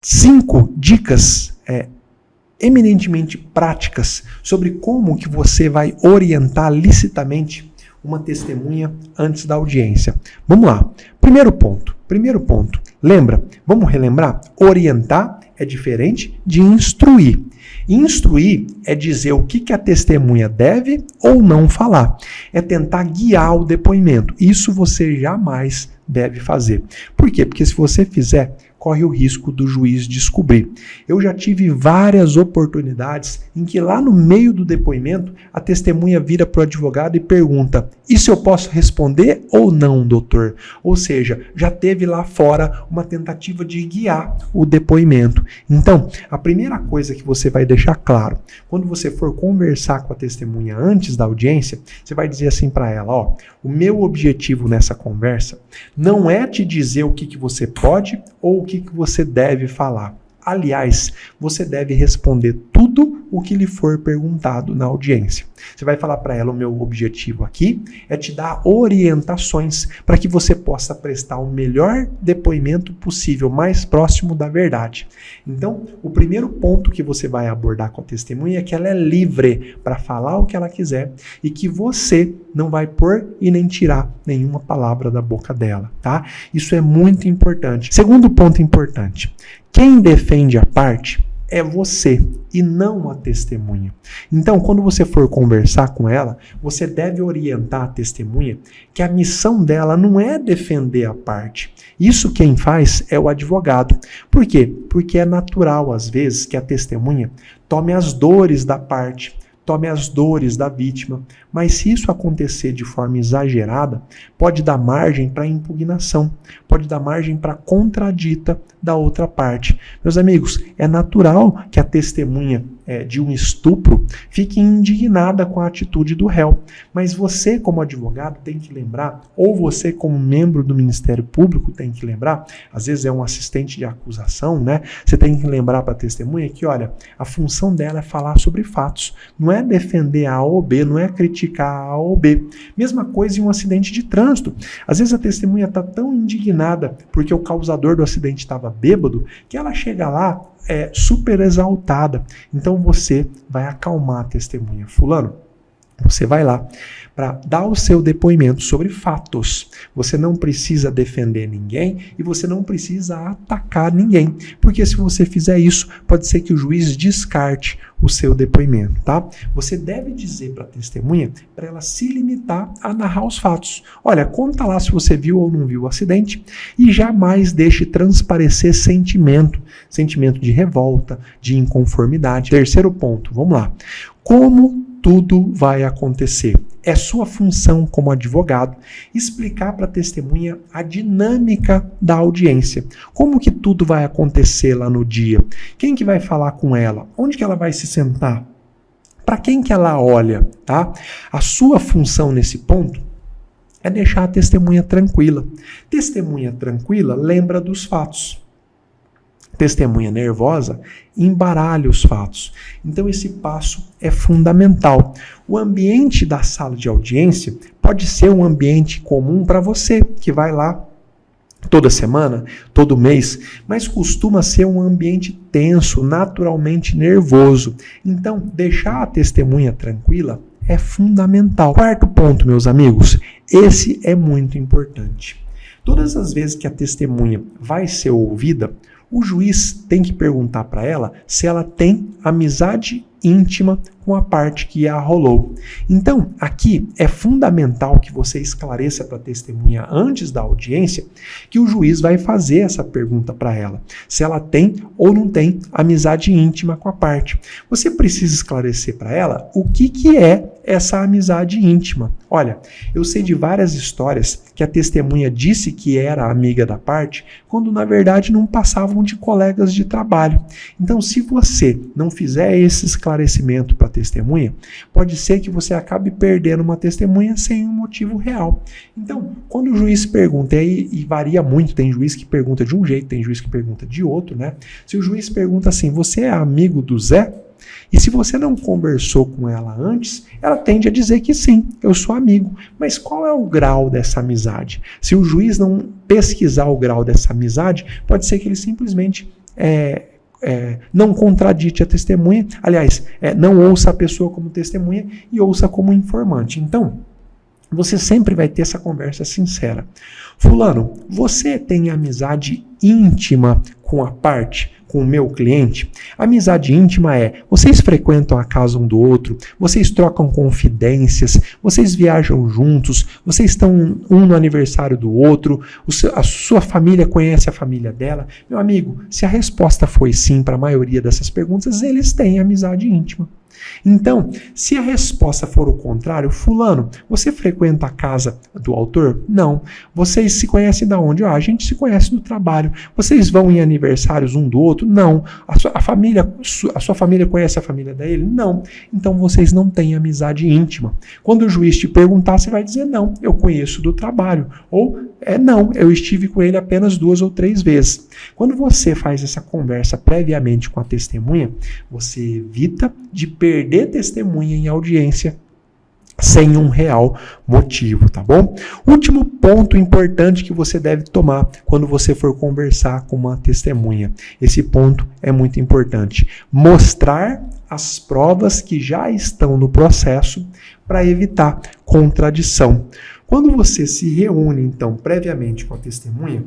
5 dicas eminentemente práticas sobre como que você vai orientar licitamente uma testemunha antes da audiência. Vamos lá. Primeiro ponto. Lembra? Vamos relembrar? Orientar é diferente de instruir. Instruir é dizer o que a testemunha deve ou não falar. É tentar guiar o depoimento. Isso você jamais deve fazer. Por quê? Porque se você fizer, corre o risco do juiz descobrir. Eu já tive várias oportunidades em que lá no meio do depoimento a testemunha vira para o advogado e pergunta: e se eu posso responder ou não, doutor? Ou seja, já teve lá fora uma tentativa de guiar o depoimento. Então, a primeira coisa que você vai deixar claro, quando você for conversar com a testemunha antes da audiência, você vai dizer assim para ela: ó, o meu objetivo nessa conversa não é te dizer o que você pode ou o que você deve falar. Aliás, você deve responder tudo o que lhe for perguntado na audiência. Você vai falar para ela: o meu objetivo aqui é te dar orientações para que você possa prestar o melhor depoimento possível, mais próximo da verdade. Então, o primeiro ponto que você vai abordar com a testemunha é que ela é livre para falar o que ela quiser e que você não vai pôr e nem tirar nenhuma palavra da boca dela, tá? Isso é muito importante. Segundo ponto importante: quem defende a parte é você e não a testemunha. Então, quando você for conversar com ela, você deve orientar a testemunha que a missão dela não é defender a parte. Isso quem faz é o advogado. Por quê? Porque é natural, às vezes, que a testemunha tome as dores da parte, tome as dores da vítima, mas se isso acontecer de forma exagerada, pode dar margem para impugnação, pode dar margem para contradita da outra parte. Meus amigos, é natural que a testemunha de um estupro fique indignada com a atitude do réu, mas você como advogado tem que lembrar, ou você como membro do Ministério Público tem que lembrar, às vezes é um assistente de acusação, né? Você tem que lembrar para a testemunha que, olha, a função dela é falar sobre fatos, não é defender A ou B, não é criticar A ou B. Mesma coisa em um acidente de trânsito. Às vezes a testemunha está tão indignada porque o causador do acidente estava bêbado que ela chega lá super exaltada. Então você vai acalmar a testemunha. Fulano, você vai lá para dar o seu depoimento sobre fatos. Você não precisa defender ninguém e você não precisa atacar ninguém, porque se você fizer isso, pode ser que o juiz descarte o seu depoimento, tá? Você deve dizer para a testemunha para ela se limitar a narrar os fatos. Olha, conta lá se você viu ou não viu o acidente e jamais deixe transparecer sentimento de revolta, de inconformidade. Terceiro ponto, vamos lá. Como tudo vai acontecer? É sua função como advogado explicar para a testemunha a dinâmica da audiência. Como que tudo vai acontecer lá no dia? Quem que vai falar com ela? Onde que ela vai se sentar? Para quem que ela olha, tá? A sua função nesse ponto é deixar a testemunha tranquila. Testemunha tranquila lembra dos fatos. Testemunha nervosa embaralha os fatos. Então esse passo é fundamental. O ambiente da sala de audiência pode ser um ambiente comum para você, que vai lá toda semana, todo mês, mas costuma ser um ambiente tenso, naturalmente nervoso. Então, deixar a testemunha tranquila é fundamental. Quarto ponto, meus amigos, esse é muito importante. Todas as vezes que a testemunha vai ser ouvida, o juiz tem que perguntar para ela se ela tem amizade íntima com a parte que a rolou. Então, aqui é fundamental que você esclareça para a testemunha antes da audiência que o juiz vai fazer essa pergunta para ela, se ela tem ou não tem amizade íntima com a parte. Você precisa esclarecer para ela o que é essa amizade íntima. Olha, eu sei de várias histórias que a testemunha disse que era amiga da parte, quando na verdade não passavam de colegas de trabalho. Então, se você não fizer esse esclarecimento para a testemunha, pode ser que você acabe perdendo uma testemunha sem um motivo real. Então, quando o juiz pergunta, e varia muito, tem juiz que pergunta de um jeito, tem juiz que pergunta de outro, né? Se o juiz pergunta assim, você é amigo do Zé? E se você não conversou com ela antes, ela tende a dizer que sim, eu sou amigo. Mas qual é o grau dessa amizade? Se o juiz não pesquisar o grau dessa amizade, pode ser que ele simplesmente não contradite a testemunha, aliás, não ouça a pessoa como testemunha e ouça como informante. Então, você sempre vai ter essa conversa sincera. Fulano, você tem amizade íntima com a parte, com o meu cliente? Amizade íntima vocês frequentam a casa um do outro, vocês trocam confidências, vocês viajam juntos, vocês estão um no aniversário do outro, a sua família conhece a família dela. Meu amigo, se a resposta foi sim para a maioria dessas perguntas, eles têm amizade íntima. Então, se a resposta for o contrário, fulano, você frequenta a casa do autor? Não. Vocês se conhecem da onde? A gente se conhece do trabalho. Vocês vão em aniversários um do outro? Não. A sua família conhece a família dele? Não. Então vocês não têm amizade íntima. Quando o juiz te perguntar, você vai dizer não, eu conheço do trabalho. Ou não, eu estive com ele apenas 2 ou 3 vezes. Quando você faz essa conversa previamente com a testemunha, você evita de perder testemunha em audiência sem um real motivo, tá bom? Último ponto importante que você deve tomar quando você for conversar com uma testemunha. Esse ponto é muito importante. Mostrar as provas que já estão no processo para evitar contradição. Quando você se reúne, então, previamente com a testemunha,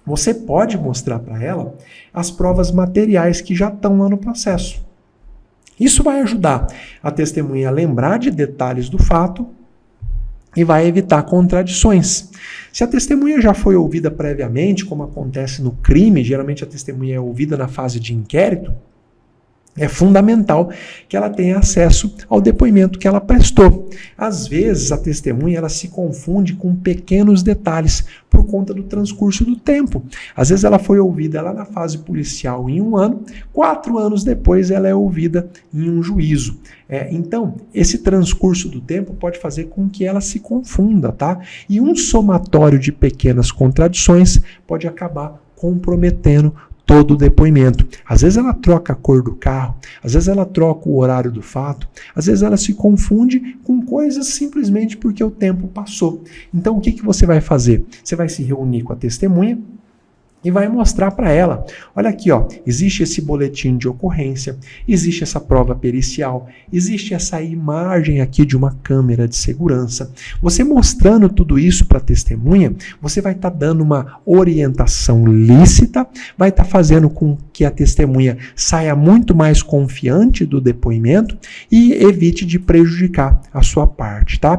você pode mostrar para ela as provas materiais que já estão lá no processo. Isso vai ajudar a testemunha a lembrar de detalhes do fato e vai evitar contradições. Se a testemunha já foi ouvida previamente, como acontece no crime, geralmente a testemunha é ouvida na fase de inquérito, é fundamental que ela tenha acesso ao depoimento que ela prestou. Às vezes, a testemunha ela se confunde com pequenos detalhes por conta do transcurso do tempo. Às vezes, ela foi ouvida lá na fase policial em 1 ano, 4 anos depois ela é ouvida em um juízo. Então, esse transcurso do tempo pode fazer com que ela se confunda, tá? E um somatório de pequenas contradições pode acabar comprometendo todo o depoimento. Às vezes ela troca a cor do carro, às vezes ela troca o horário do fato, às vezes ela se confunde com coisas simplesmente porque o tempo passou. Então o que você vai fazer? Você vai se reunir com a testemunha e vai mostrar para ela, olha aqui, existe esse boletim de ocorrência, existe essa prova pericial, existe essa imagem aqui de uma câmera de segurança. Você mostrando tudo isso para a testemunha, você vai estar dando uma orientação lícita, vai estar fazendo com que a testemunha saia muito mais confiante do depoimento e evite de prejudicar a sua parte, tá?